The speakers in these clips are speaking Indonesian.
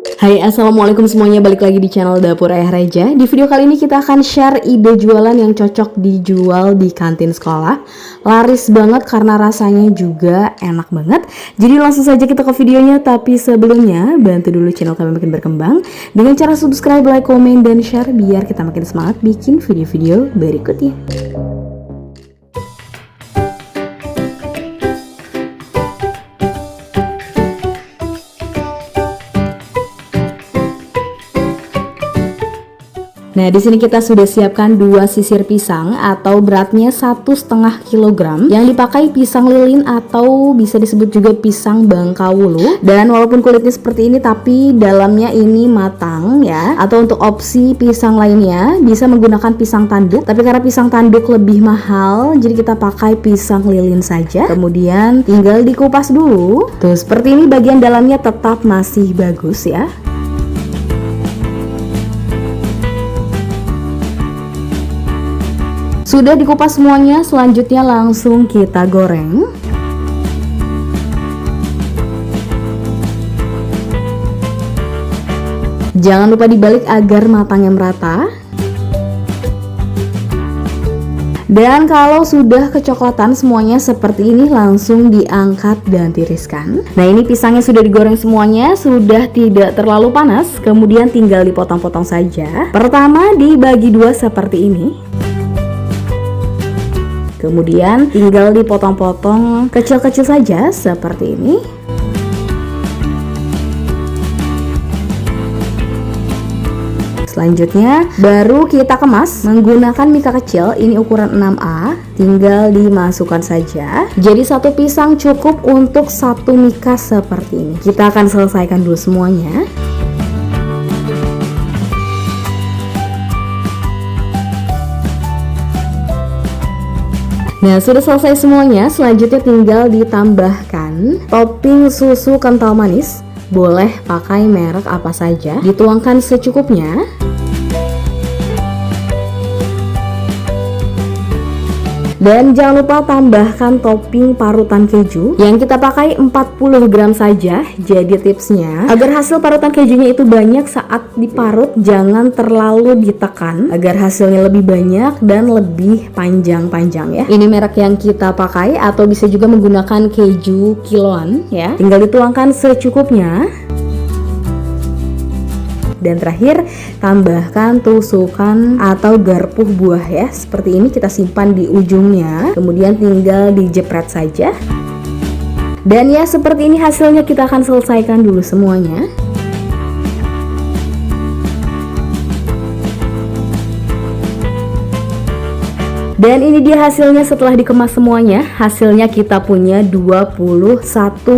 Hai, assalamualaikum semuanya, balik lagi di channel Dapur Ayah Reja. Di video kali ini kita akan share ide jualan yang cocok dijual di kantin sekolah. Laris banget karena rasanya juga enak banget. Jadi langsung saja kita ke videonya. Tapi sebelumnya bantu dulu channel kami makin berkembang dengan cara subscribe, like, komen, dan share biar kita makin semangat bikin video-video berikutnya. Nah, di sini kita sudah siapkan 2 sisir pisang atau beratnya 1,5 kg yang dipakai pisang lilin atau bisa disebut juga pisang Bangkawulu. Dan walaupun kulitnya seperti ini tapi dalamnya ini matang ya. Atau untuk opsi pisang lainnya bisa menggunakan pisang tanduk, tapi karena pisang tanduk lebih mahal jadi kita pakai pisang lilin saja. Kemudian tinggal dikupas dulu. Tuh, seperti ini bagian dalamnya tetap masih bagus ya. Sudah dikupas semuanya, selanjutnya langsung kita goreng. Jangan lupa dibalik agar matangnya merata. Dan kalau sudah kecoklatan semuanya seperti ini, langsung diangkat dan tiriskan. Nah, ini pisangnya sudah digoreng semuanya, sudah tidak terlalu panas. Kemudian tinggal dipotong-potong saja. Pertama dibagi 2 seperti ini. Kemudian tinggal dipotong-potong kecil-kecil saja seperti ini. Selanjutnya baru kita kemas menggunakan mika kecil, ini ukuran 6A. Tinggal dimasukkan saja. Jadi satu pisang cukup untuk 1 mika seperti ini. Kita akan selesaikan dulu semuanya. Nah, sudah selesai semuanya, selanjutnya tinggal ditambahkan topping susu kental manis. Boleh pakai merek apa saja, dituangkan secukupnya. Dan jangan lupa tambahkan topping parutan keju yang kita pakai 40 gram saja. Jadi tipsnya agar hasil parutan kejunya itu banyak saat diparut, jangan terlalu ditekan agar hasilnya lebih banyak dan lebih panjang-panjang ya. Ini merek yang kita pakai atau bisa juga menggunakan keju kiloan ya. Tinggal dituangkan secukupnya. Dan terakhir tambahkan tusukan atau garpuh buah ya. Seperti ini kita simpan di ujungnya. Kemudian tinggal dijepret saja. Dan ya seperti ini hasilnya, kita akan selesaikan dulu semuanya. Dan ini dia hasilnya setelah dikemas semuanya. Hasilnya kita punya 21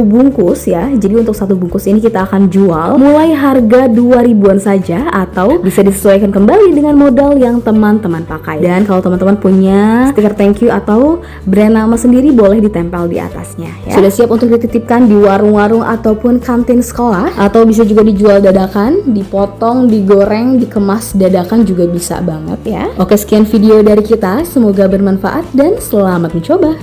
bungkus ya. Jadi untuk satu bungkus ini kita akan jual mulai harga 2.000-an saja, atau bisa disesuaikan kembali dengan modal yang teman-teman pakai. Dan kalau teman-teman punya stiker thank you atau brand nama sendiri, boleh ditempel di atasnya ya. Sudah siap untuk dititipkan di warung-warung ataupun kantin sekolah, atau bisa juga dijual dadakan, dipotong, digoreng, dikemas dadakan juga bisa banget ya. Oke, sekian video dari kita. Semoga bermanfaat dan selamat mencoba.